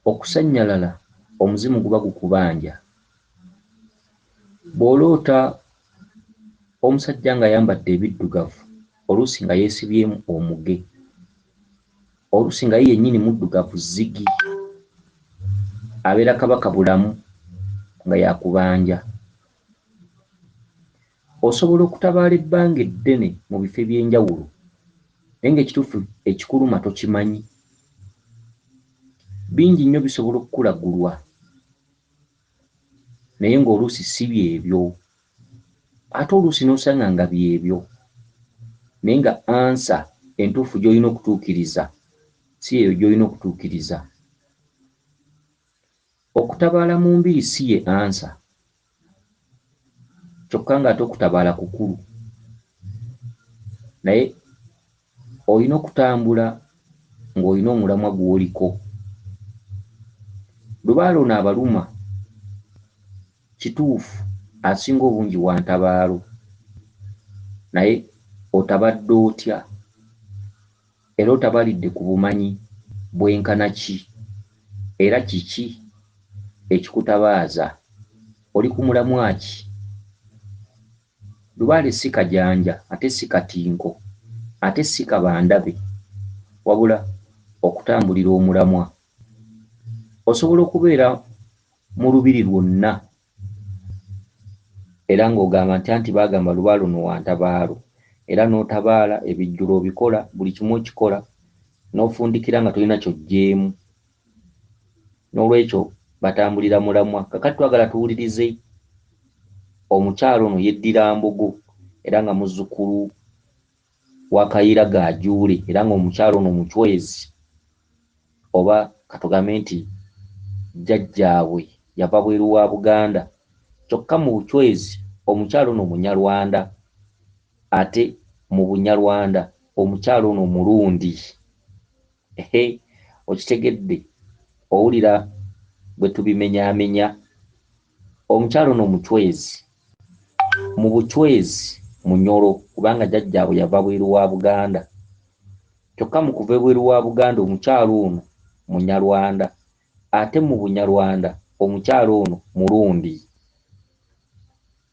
Okusanyalala omuzimu guba gukubanja. Bw'oloota omusajja nga ayambadde ebiddugavu oluusi nga yeesibyemu omuge, oluusi nga ye yennyini muddugavu zzigi, abeera kabaka bulamu nga yakubanja. Osobola okutabaala ebbanga eddene mu bifo eby'enjawulo naye ng'ekituufu ekikuluma tokimanyi. Bingi nnyo bisobola okukulaggulwa naye ng'oluusi si byebyo, ate oluusi n'osanga nga byebyo naye nga ansa entuufu gy'olina okutuukiriza si eyo gy'olina okutuukiriza. Okutabaala mu mbiri si ye ansa, kyokka ng'ate okutabaala kukulu, naye olina okutambula ng'olina omulamwa gw'oliko. Lubaale ono abaluma kituufu asinga obungi wa ntabaalo, naye otabadde otya era otabaalidde ku bumanyi bwenkana ki era kiki ekikutabaaza, oli ku mulamwa ki? Lubaale si kajanja ate si katinko ate si kabandabe, wabula okutambulira omulamwa. Osobola okubeera mu lubiri lwonna era ng'ogamba nti baagamba lubaale ono wa ntabaalo, era n'otabaala ebijjulo obikola, buli kimu okikola n'ofundikira nga tolina ky'oggyeemu. N'olwekyo batambulira mulamwa. Kaakati twagala tuwulirize omukyala ono yeddira Mbogo era nga muzzukulu wa Kayiira Ajuule era ng'omukyala ono muchwezi, oba katugambe nti jjajjaabwe yava bweru wa Buganda, kyokka mu buchwezi omukyala ono Munyarwanda, ate mu Bunyarwanda omukyala ono Mulundi. Okitegedde? Owulira bwe tubimenyaamenya? Omukyala ono muchwezi, mu buchwezi Munyoro kubanga jjajjaabwe yava bweru wa Buganda, kyokka mu kuva bweru wa Buganda omukyala ono Munyarwanda, ate mu Bunyarwanda omukyala ono Mulundi.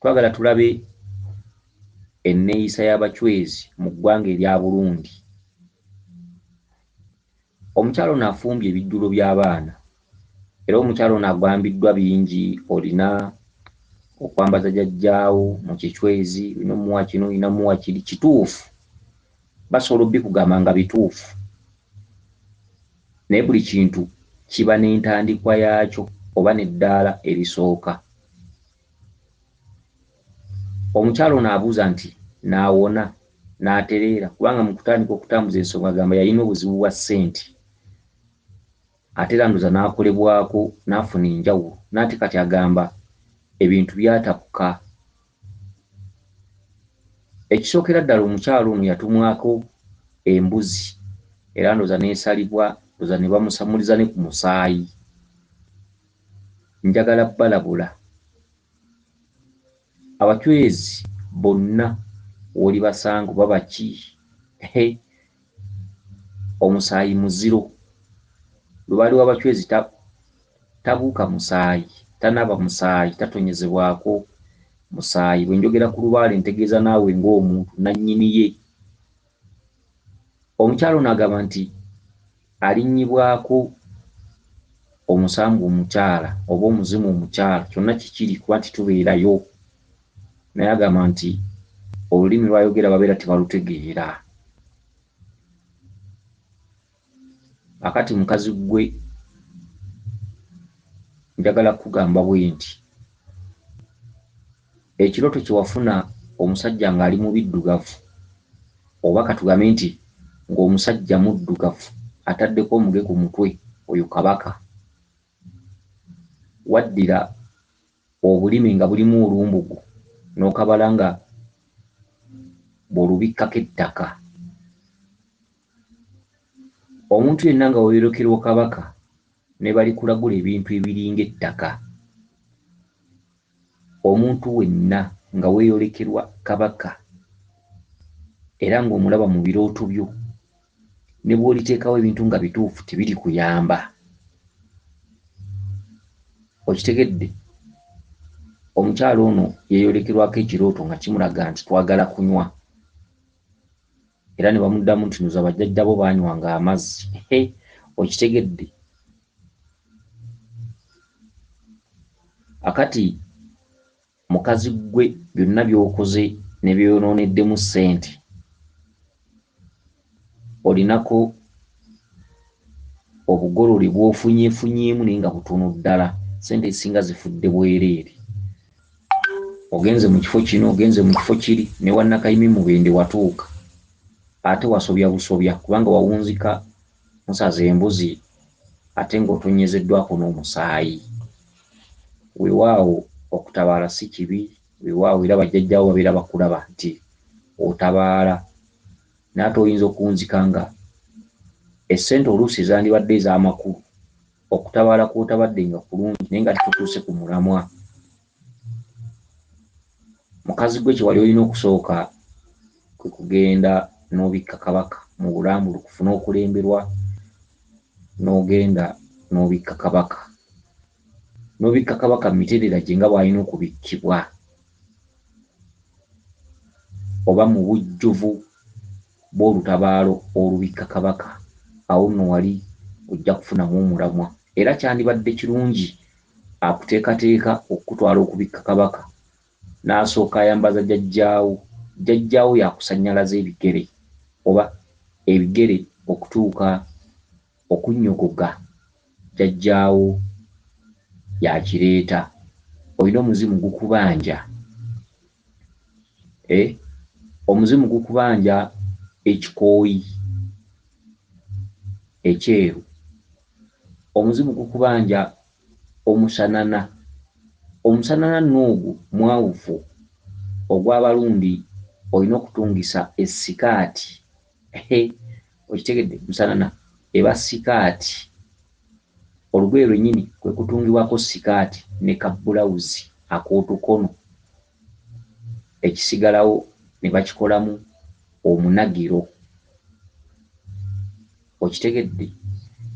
Twagala tulabe enneeyisa y'abachwezi mu ggwanga erya Burundi. Omukyala ono afumbye ebijjulo by'abaana era omukyala ono agwambiddwa bingi, olina okwambaza jjajjaawo mu kichwezi, olina omuwa kino, olina omuwa kiri. Kituufu, basobola obbikugamba nga bituufu, naye buli kintu kiba n'entandikwa yaakyo oba n'eddaala erisooka. Omukyala ono abuuza nti naawona n'atereera, kubanga mu kutandika okutambuza ensonga agamba yalina obuzibu bwa ssente, ate era ndowooza n'akolebwako n'afuna enjawulo, n'ate kati agamba ebintu byatapuka. Ekisookera ddala omukyala ono yatumwako embuzi era ndowooza n'esalibwa, ndowooza ne bamusamuliza ne ku musaayi. Njagala balabula abachwezi bonna w'oli basanga oba baki, omusaayi muziro. Lubaale w'abachwezi tabuuka musaayi, tanaba musaayi, tatonyezebwako musaayi. Bwe njogera ku lubaale ntegeeza naawe ng'omuntu nannyini ye. Omukyala ono agamba nti alinnyibwako omusambu omukyala oba omuzimu omukyala, kyonna kikiri kuba nti tubeerayo, naye agamba nti olulimi lw'ayogera babeera tebalutegeera. Akati mukazi gwe njagala kugamba bwe nti ekirooto kye wafuna omusajja ng'ali mu biddugavu, oba katugambe nti ng'omusajja muddugavu ataddeko omuge ku mutwe, oyo kabaka. Waddira obulimi nga bulimu olumbugu n'okabala nga bw'olubikkako ettaka. Omuntu yenna nga weeyolekerwa kabaka ne bali kulagula ebintu ebiringa ettaka, omuntu wenna nga weeyolekerwa kabaka era ng'omulaba mu birooto byo, ne bw'oliteekawo ebintu nga bituufu tebiri kuyamba. okitegedde omukyalo ono yeeyolekerwako ekirooto nga kimulaga nti twagala kunywa era ne bamuddamu nti nuza bajjajja bo baanywanga amazzi okitegedde akati mukazi gwe byonna by'okoze ne byonooneddemu ssente olinako obugolole bw'ofunyeefunyeemu naye nga butono ddala ssente ezisinga zifudde bwereere ogenze mu kifo kino ogenze mu kifo kiri ne wannakayimi mubende watuuka ate wasobya busobya kubanga wawunzika musaza embuzi ate ng'otonyezeddwako n'omusaayi weewaawo okutabaala si kibi weewaawo era bajjajjaawo babeera bakulaba nti otabaala naate oyinza okunzika nga essente oluusi zandibadde ez'amakulu okutabaala kw'otabadde nga kulungi naye nga tutuuse ku mulamwa mukazi gwe kye wali olina okusooka kwe kugenda n'obikka kabaka mu bulambulukufu n'okulemberwa n'ogenda n'obikka kabaka n'obikka kabaka mu miteerera gye nga bw'alina okubikkibwa oba mu bujjuvu bw'olutabaalo olubikka kabaka awo nno wali ojja kufunamu omulamwa era kyandibadde kirungi akuteekateeka okutwala okubikka kabaka n'asooka ayambaza jjajjaawo yakusannyalaza ebigere oba ebigere okutuuka okunnyogoga jjajjaawo yakireeta olina omuzimu gukubanja omuzimu gukubanja ekikooyi ekyeru omuzimu gukubanja omusanana n'ogwo mwawufu ogw'abalundi olina okutungisa esikaati okitegedde musanana eba sikaati olugoye lwennyini kwe kutungibwako sikaati ne kabbulawuzi ak'otukono ekisigalawo ne bakikolamu omunagiro okitegedde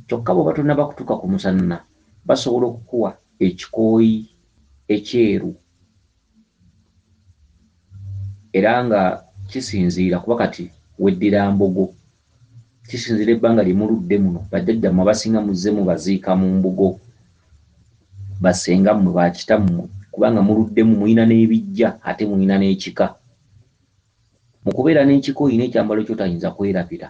kyokka bw'oba tonnaba kutuuka ku musanana basobola okukuwa ekikooyi ekyeru era nga kisinziira kuba kati weddira mbogo kisinziira ebbanga lye muludde muno bajjajjammwe abasinga muzze mubaziika mu mbugo basengammwe bakitammwe kubanga muluddemu mulina n'ebijja ate mulina n'ekika mu kubeera n'ekika olina ekyambalo ky'otayinza kwerabira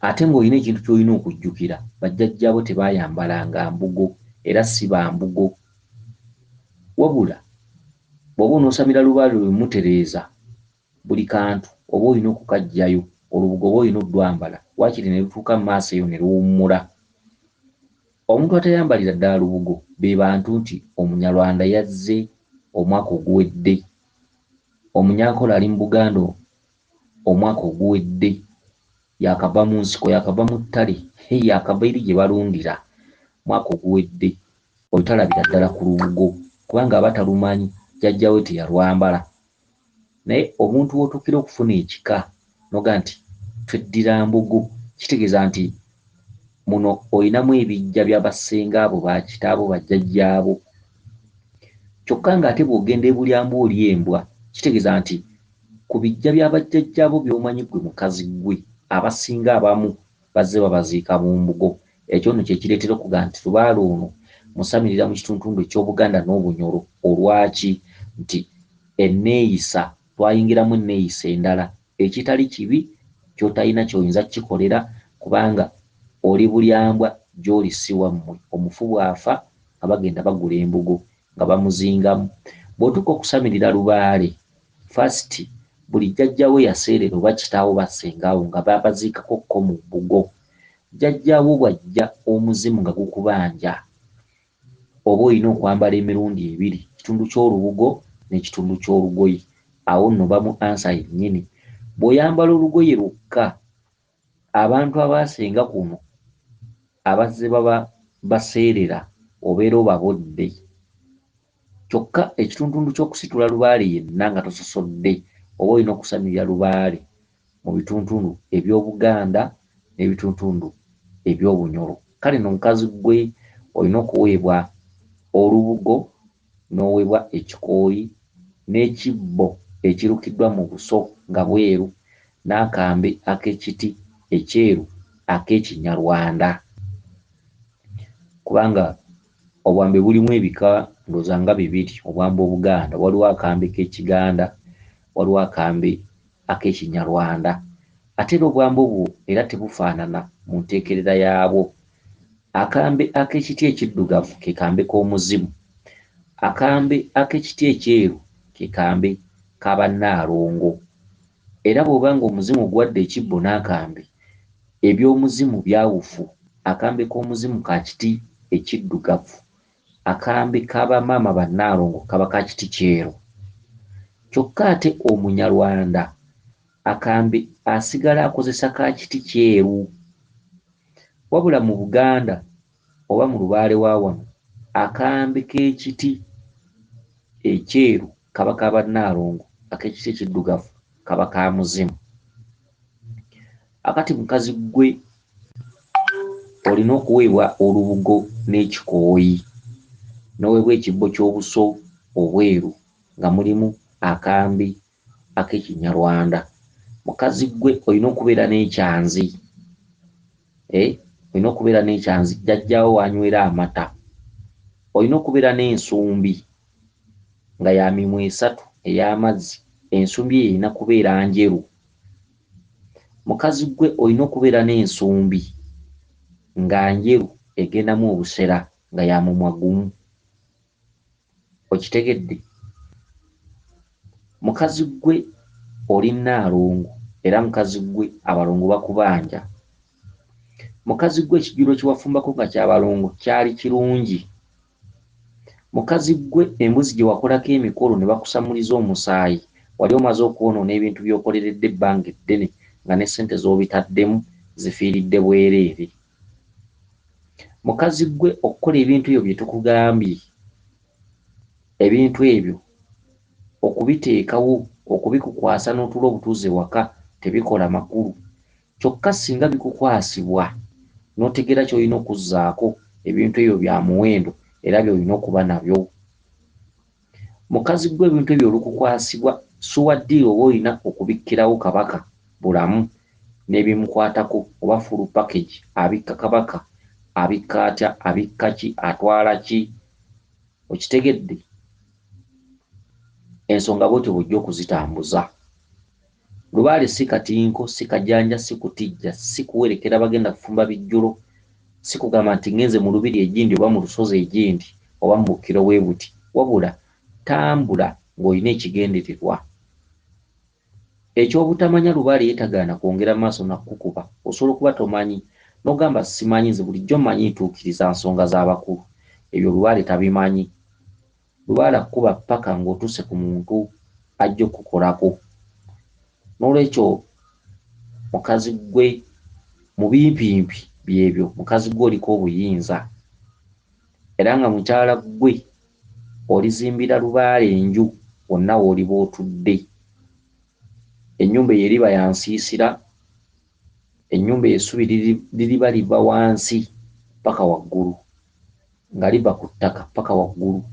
ate ng'olina ekintu ky'olina okujjukira bajjajjaabo tebaayambalanga mbugo era si ba mbugo wabula bw'oba onoosamira lubaale lwe mutereeza buli kantu oba olina okukaggyayo olubugo oba olina oddwambala waakiri ne lutuuka mu maaso eyo ne luwummula omuntu atayambalira ddala lubugo be bantu nti omunyarwanda yazze omwaka oguwedde omunyankole ali mu Buganda omwaka oguwedde yakava mu nsiko yakava mu ttale yakava eri gye balundira mwaka oguwedde obutalabira ddala ku lubugo kubanga aba talumanyi jjajjawe teyalwambala naye omuntu w'otuukira okufuna ekika noga nti tweddira mbugo kitegeeza nti muno olinamu ebijja by'abassenga abo bakitaabo bajjajjaabo kyokka ng'ate bw'ogenda ebulyambu oli embwa kitegeeza nti ku bijja by'abajjajjaabo by'omanyi gwe mukazi gwe abasinga abamu bazze babaziika mu mbugo ekyo nno kye kireetera okuga nti lubaale ono musamirira mu kitundu eky'Obuganda n'Obunyoro olwaki nti enneeyisa twayingiramu enneeyisa endala ekitali kibi ky'otalina ky'oyinza kikolera kubanga oli bulyambwa gy'oli si wammwe omufu bw'afa nga bagenda bagula embugo nga bamuzingamu bw'otuuka okusamirira lubaale fasiti buli jjajjaawo yaseerera oba kitaawo bassengaawo nga babaziikako kko mu bbugo jjajjaawo bw'ajja omuzimu nga gukubanja oba olina okwambala emirundi ebiri kitundu ky'olubugo n'ekitundu ky'olugoye awo nno bamu ansa yennyini bw'oyambala olugoye lwokka abantu abaasenga kuno abazze baba baseerera obeera obabodde kyokka ekitundu ky'okusitula lubaale yenna nga tososodde oba olina okusamirira lubaale mu bitundu eby'Obuganda n'ebitundu eby'Obunyoro kale no mukazi gwe olina okuweebwa olubugo n'oweebwa ekikooyi n'ekibbo ekirukiddwa mu buso nga bweru n'akambe ak'ekiti ekyeru ak'ekinyarwanda. Kubanga obwambe bulimu ebika ndooza nga bibiri, obwambe Obuganda waliwo akambe k'Ekiganda, waliwo akambe ak'Ekinyarwanda. Ate era obwambe obwo era tebufaanana mu nteekerera yaabwo. Akambe ak'ekiti ekiddugavu ke kambe k'omuzimu, akambe ak'ekiti ekyeru ke kambe k'Abannaalongo. Era bw'oba ng'omuzimu oguwadde ekibbo n'akambe, eby'omuzimu byawufu. Akambe k'omuzimu ka kiti ekiddugavu, akambe k'abamaama Bannaalongo kaba ka kiti kyeru. Kyokka ate Omunyarwanda akambe asigala akozesa ka kiti kyeru. Wabula mu Buganda oba mu Lubaale wa wano, akambe k'ekiti ekyeru kaba ka Bannaalongo, ak'ekiti ekiddugavu kaba ka muzimu. Akati mukazi gwe olina okuweebwa olubugo n'ekikooyi, n'oweebwa ekibbo ky'obuso obweru nga mulimu akambe ak'Ekinyarwanda. Mukazi gwe olina okubeera n'ekyanzi, olina okubeera n'ekyanzi jjajjaawo w'anywera amata. Olina okubeera n'ensumbi nga ya mimwa 3 ey'amazzi, ensumbi eyo erina kubeera njeru. Mukazi gwe olina okubeera n'ensumbi nga njeru egendamu obusera nga ya mumwa gumu. Okitegedde? Mukazi gwe oli Nnaalongo era mukazi gwe Abalongo bakubanja. Mukazi gwe ekijjulo kye wafumbako nga ky'Abalongo kyali kirungi. Mukazi gwe embuzi gye wakolako emikolo ne bakusamuliza omusaayi, wali omaze okwonoona ebintu by'okoleredde ebbanga eddene nga ne ssente z'obitaddemu zifiiridde bwereere. Mukazi gwe okukola ebintu ebyo bye tukugambye, ebintu ebyo okubiteekawo, okubikukwasa n'otuula obutuuze waka tebikola makulu. Kyokka singa bikukwasibwa n'otegeera ky'olina okuzzaako, ebintu ebyo bya muwendo era by'olina okuba nabyo. Mukazi gwe ebintu ebyo olukukwasibwa suwaddiiro oba olina okubikkirawo Kabaka bulamu n'ebimukwatako, oba full package, abikka Kabaka, abikka atya, abikka ki, atwala ki. Okitegedde? Ensonga bw'otyo bw'ojja okuzitambuza. Lubaale si katinko, si kajanja, si kutijja, si kuwerekera bagenda kufumba bijjulo, si kugamba nti ngenze mu lubiri egindi oba mu lusozi egindi oba mu Bukkiro bwe buti, wabula tambula ng'olina ekigendererwa. Ekyobutamanya Lubaale yeetagaana kwongera maaso na kukuba. Osobola okuba tomanyi n'ogamba simanyi, nze bulijjo mmanyi ntuukiriza nsonga z'abakulu. Ebyo Lubaale tabimanyi. Lubaale akuba ppaka ng'otuuse ku muntu ajja okukolako. N'olwekyo mukazi gwe mu bimpimpi byebyo, mukazi gwe oliko obuyinza. Era nga mukyala gwe olizimbira Lubaale enju wonna w'oliba otudde. Ennyumba eyo eriba ya nsiisira, ennyumba essubi liriba liva wansi paka waggulu, nga liba ku ttaka paka waggulu.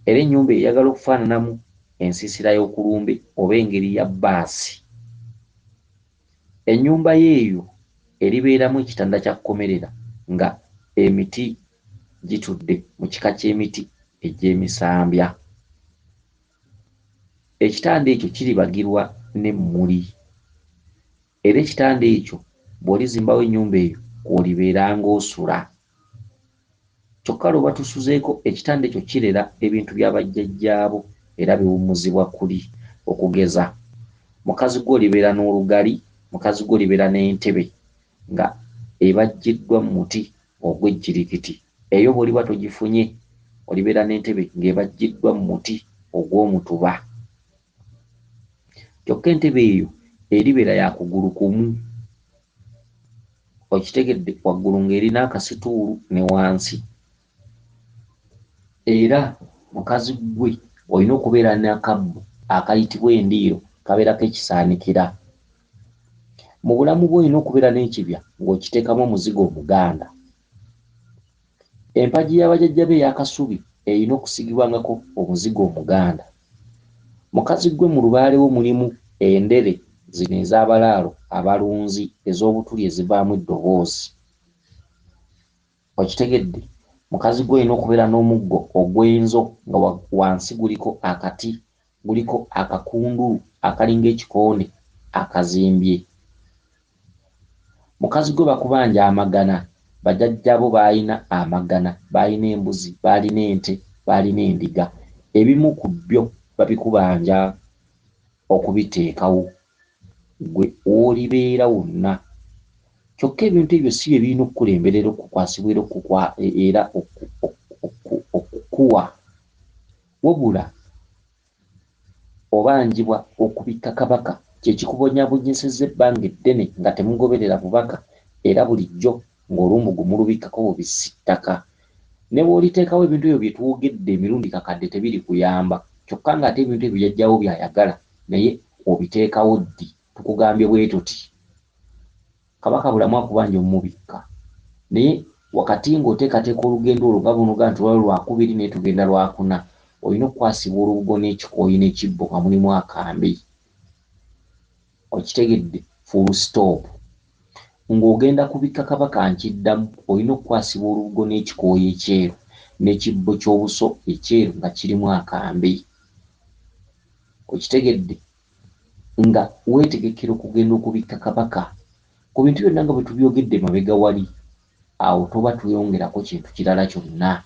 Era ennyumba eyagala okufaananamu ensiisira y'okulumbe oba engeri ya bbaasi. Ennyumba yeeyo eribeeramu ekitanda kya kkomerera nga emiti gitudde mu kika ky'emiti egy'emisambya. Ekitanda ekyo kiribagirwa n'emmuli. Era ekitanda ekyo bw'olizimbawo ennyumba eyo kw'olibeeranga osula. Kyokka lw'oba tusuzeeko ekitanda ekyo kirera ebintu bya bajjajjaabo era biwummuzibwa kuli. Okugeza mukazi gwe olibeera n'olugali, mukazi gwe olibeera n'entebe nga ebajjiddwa mu muti ogw'ejjirikiti. Eyo bw'oliba togifunye, olibeera n'entebe ng'ebajjiddwa mu muti ogw'omutuba. Kyokka entebe eyo eribeera ya kugulu kumu. Okitegedde? Waggulu ng'erina akasituulu ne wansi. Era mukazi gwe olina okubeera n'akabbo akayitibwa endiiro, kabeerako ekisaanikira. Mu bulamu bwe olina okubeera n'ekibya ng'okiteekamu omuzigo Omuganda. Empagi y'abajjajja be ey'akasubi erina okusigibwangako omuzigo omuganda. Mukazi gwe mu lubaale wo mulimu endere zino ez'abalaalo abalunzi ez'obutuli ezivaamu eddoboozi. Okitegedde? Mukazi gwe olina okubeera n'omuggo ogw'enzo nga wansi guliko akati, guliko akakundulu akalinga ekikonde akazimbye. Mukazi gwe bakubanja amagana. Bajjajjabo baalina amagana, baalina embuzi, baalina ente, baalina endiga. Ebimu ku byo babikubanja okubiteekawo, gwe olibeera wonna. Kyokka ebintu ebyo si bye birina okukulemberera okukwasibwa era okukuwa, wabula obanjibwa okubikka kabaka kye kikubonyabonyesezza ebbanga eddene nga temugoberera bubaka era bulijjo ng'olumbugu mulubikkako bubisi ttaka. Ne bw'oliteekawo ebintu ebyo bye twogedde emirundi kakadde tebiri kuyamba, kyokka ng'ate ebintu ebyo jjajjaawo by'ayagala naye obiteekawo ddi. Tukugambye bwe tuti kabaka bulamu akubanja omubikka, naye wakati ng'oteekateeka olugendo olwo nga bunoga nti olwali lwakubiri naye tugenda lwakuna, olina okukwasibwa olubugo n'ekikooyi n'ekibbo nga mulimu akambe. Okitegedde? Full stop. Ng'ogenda kubikka kabaka nkiddamu, olina okukwasibwa olubugo n'ekikooyi ekyeru n'ekibbo ky'obuso ekyeru nga kirimu akambe. Okitegedde? Nga weetegekera okugenda okubikka kabaka. Ku bintu byonna nga bwe tubyogedde mabega wali, awo toba tuyongerako kintu kirala kyonna.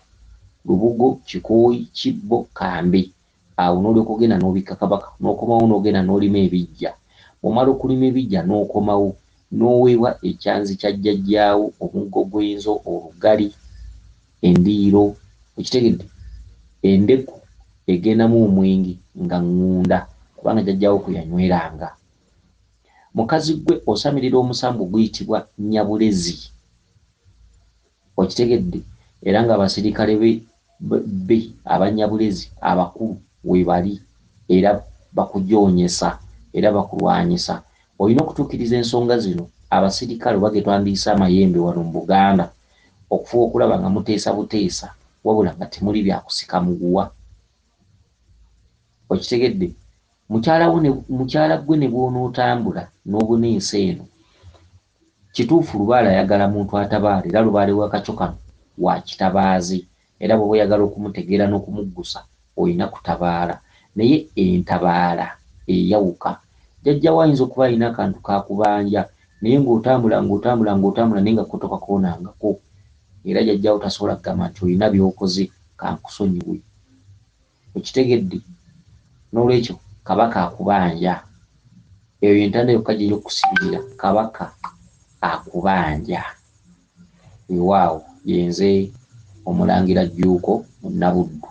Lubugo, kikooyi, kibbo, kambe. Awo n'olyoka ogenda n'obikka kabaka, n'okomawo n'ogenda n'olima ebijja. Omala okulima ebijja n'okomawo n'oweebwa ekyanzi kya jjajjaawo, omuggo gw'enzo, olugali, endiiro. Okitegedde? Endeku egendamu omwenge nga ŋŋunda kubanga jjajjaawo kwe yanyweranga. Mukazi gwe osamirira omusambu guyitibwa Nyabulezi. Okitegedde? Era ng'abasirikale be abanyabulezi abakulu we bali era bakujoonyesa era bakulwanyisa. Olina okutuukiriza ensonga zino abasirikale oba ge twandiyise amayembe wano mu Buganda okufuba okulaba nga muteesa buteesa wabula nga temuli byakusika muguwa. Okitegedde? Mukyala gwe ne bw'onootambula n'obuneesa eno, kituufu Lubaale ayagala muntu atabaala era Lubaale wa Kaco kano wa kitabaazi era bw'oba oyagala okumutegeera n'okumuggusa olina kutabaala, naye entabaala eyawuka. Jjajjaawo ayinza okuba alina akantu kakubanja naye ng'otambula naye nga ko tokakoonangako era jjajjaawo tasobola kugamba nti olina by'okoze kankusonyiwe. Okitegedde? N'olwekyo kabaka akubanja. Eyo y'entanda yokka gy'eri okusibirira, kabaka akubanja. Weewaawo yenze Omulangira Jjuuko Munnabuddu.